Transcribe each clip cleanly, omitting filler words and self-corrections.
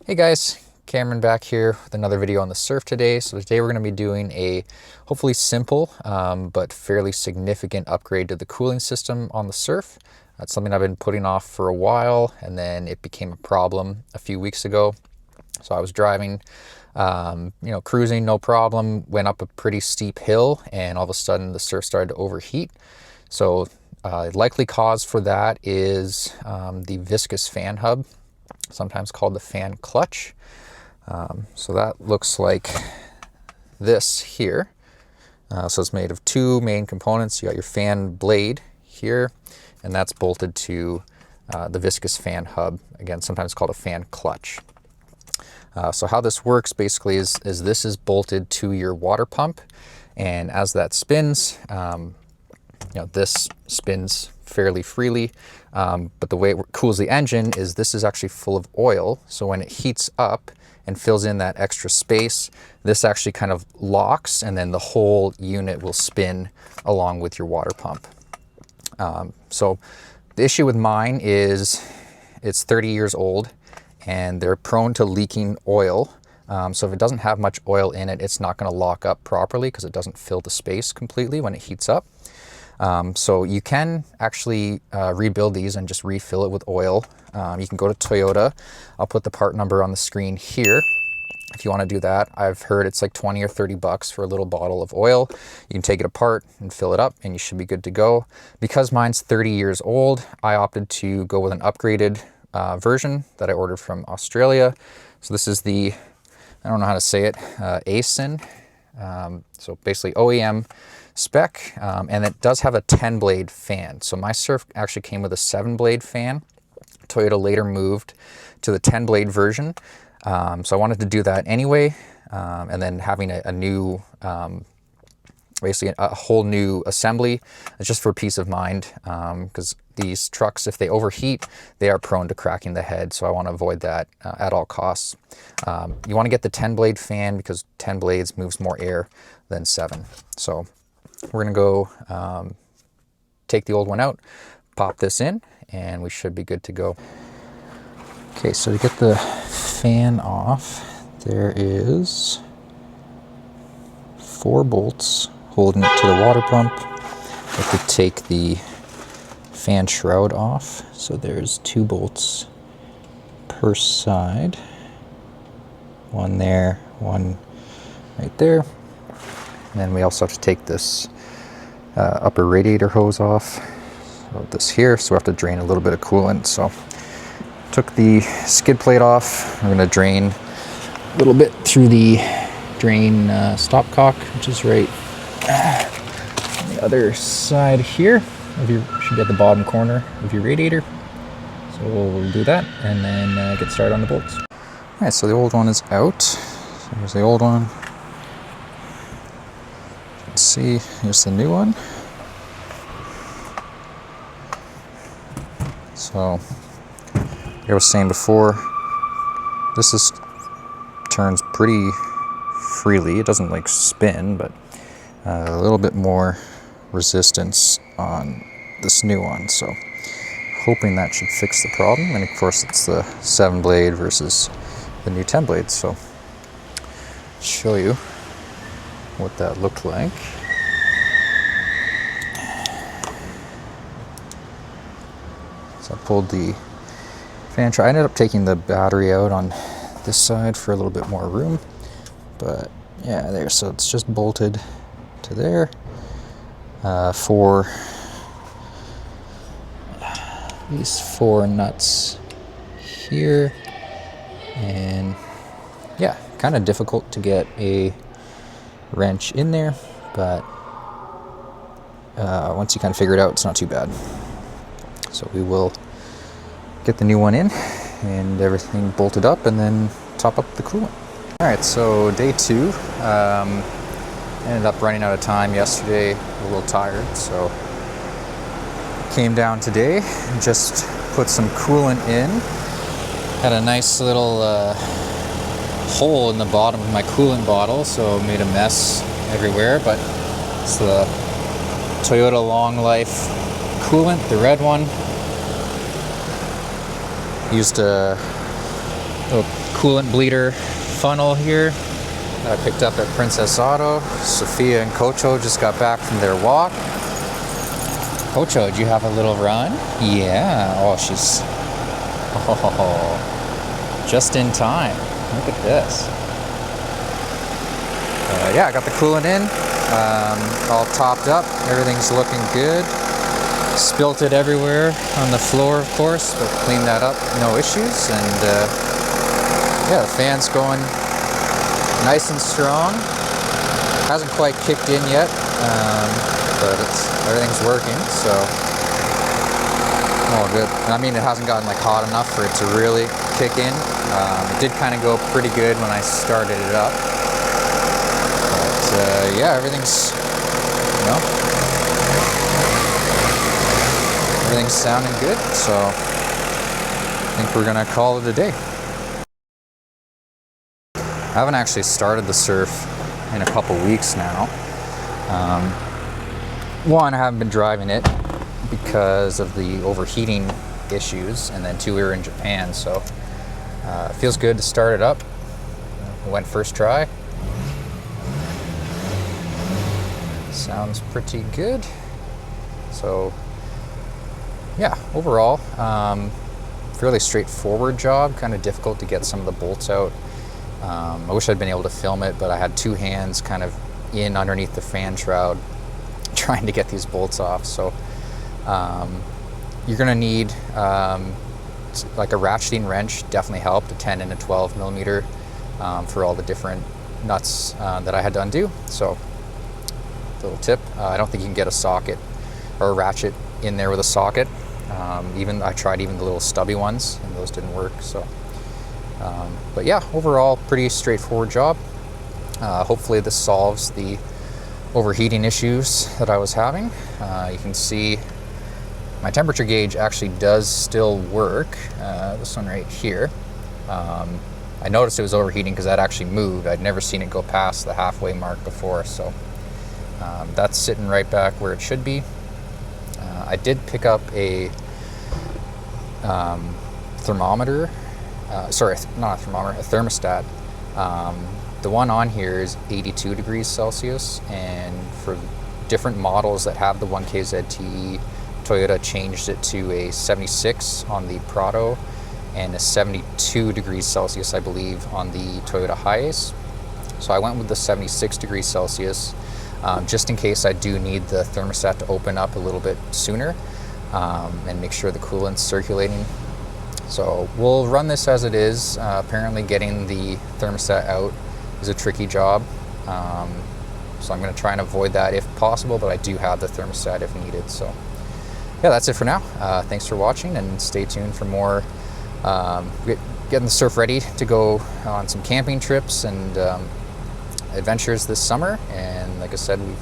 Hey guys, Cameron back here with another video on the Surf today. So today we're going to be doing a hopefully simple but fairly significant upgrade to the cooling system on the Surf. That's something I've been putting off for a while, and then it became a problem a few weeks ago. So I was driving, cruising, no problem, went up a pretty steep hill, and all of a sudden the Surf started to overheat. So likely cause for that is the Viscous Fan Hub, sometimes called the fan clutch. So that looks like this here. So it's made of two main components. You got your fan blade here, and that's bolted to the Viscous Fan Hub, again sometimes called a fan clutch. So how this works basically is this is bolted to your water pump, and as that spins, this spins fairly freely, but the way it cools the engine is this is actually full of oil. So when it heats up and fills in that extra space, this actually kind of locks, and then the whole unit will spin along with your water pump. So the issue with mine is it's 30 years old and they're prone to leaking oil. So if it doesn't have much oil in it, it's not going to lock up properly because it doesn't fill the space completely when it heats up. So you can actually rebuild these and just refill it with oil. You can go to Toyota. I'll put the part number on the screen here if you want to do that. I've heard it's like 20 or 30 bucks for a little bottle of oil. You can take it apart and fill it up and you should be good to go. Because mine's 30 years old, I opted to go with an upgraded version that I ordered from Australia. So this is the, I don't know how to say it, ASIN. So basically OEM spec, and it does have a 10 blade fan. So my Surf actually came with a 7 blade fan. Toyota later moved to the 10 blade version. So I wanted to do that anyway. And then having a new, basically a whole new assembly, just for peace of mind, because these trucks, if they overheat, they are prone to cracking the head. So I want to avoid that at all costs. You want to get the 10 blade fan because 10 blades moves more air than 7. So we're going to go take the old one out, pop this in, and we should be good to go. Okay, so to get the fan off, there is 4 bolts holding it to the water pump. I have to take the fan shroud off. So there's 2 bolts per side. One there, one right there. And then we also have to take this upper radiator hose off. So this here, so we have to drain a little bit of coolant. So took the skid plate off. We're going to drain a little bit through the drain stopcock, which is right on the other side here. Should be at the bottom corner of your radiator. So we'll do that and then get started on the bolts. All right, so the old one is out. So here's the old one. You can see, here's the new one. So, like I was saying before, this turns pretty freely. It doesn't like spin, but a little bit more resistance on this new one. So, hoping that should fix the problem. And of course, it's the 7 blade versus the new 10 blade. So, show you what that looked like. So I pulled the fan shroud. I ended up taking the battery out on this side for a little bit more room, but yeah, there. So it's just bolted to there. For these 4 nuts here, and yeah, kind of difficult to get a wrench in there, but once you kind of figure it out, it's not too bad. So we will get the new one in and everything bolted up and then top up the coolant. All right, so day 2, ended up running out of time yesterday, a little tired, so came down today and just put some coolant in. Had a nice little hole in the bottom of my coolant bottle, so made a mess everywhere, but it's the Toyota Long Life coolant, the red one. Used a Little coolant bleeder funnel here that I picked up at Princess Auto. Sophia and Cocho just got back from their walk. Cocho, did you have a little run? Yeah. Oh, she's just in time. Look at this. Yeah, I got the coolant in, all topped up. Everything's looking good. Spilt it everywhere on the floor, of course, but cleaned that up, no issues. And yeah, the fan's going nice and strong. Hasn't quite kicked in yet, but everything's working, so all good. I mean, it hasn't gotten like hot enough for it to really kick in. It did kind of go pretty good when I started it up. But yeah, everything's, everything's sounding good, so I think we're gonna call it a day. I haven't actually started the Surf in a couple weeks now. One, I haven't been driving it because of the overheating issues, and then two, we were in Japan, so it feels good to start it up. Went first try. Sounds pretty good. So yeah, overall, fairly straightforward job. Kind of difficult to get some of the bolts out. I wish I'd been able to film it, but I had two hands kind of in underneath the fan shroud trying to get these bolts off. So you're gonna need like a ratcheting wrench, definitely helped, a 10 and a 12 millimeter for all the different nuts that I had to undo. So little tip, I don't think you can get a socket or a ratchet in there with a socket. I tried even the little stubby ones, and those didn't work. So but yeah, overall pretty straightforward job. Hopefully this solves the overheating issues that I was having. You can see my temperature gauge actually does still work. This one right here. I noticed it was overheating because that actually moved. I'd never seen it go past the halfway mark before, so that's sitting right back where it should be. I did pick up a thermometer. Sorry, not a thermometer, a thermostat. The one on here is 82 degrees Celsius, and for different models that have the 1KZTE, Toyota changed it to a 76 on the Prado and a 72 degrees Celsius, I believe, on the Toyota Hiace. So I went with the 76 degrees Celsius, just in case I do need the thermostat to open up a little bit sooner and make sure the coolant's circulating. So we'll run this as it is. Apparently getting the thermostat out is a tricky job. So I'm gonna try and avoid that if possible, but I do have the thermostat if needed. So yeah, that's it for now. Thanks for watching, and stay tuned for more getting the Surf ready to go on some camping trips and adventures this summer. And like I said, we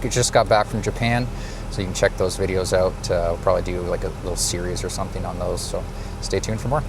just got back from Japan, so you can check those videos out. We'll probably do like a little series or something on those, so stay tuned for more.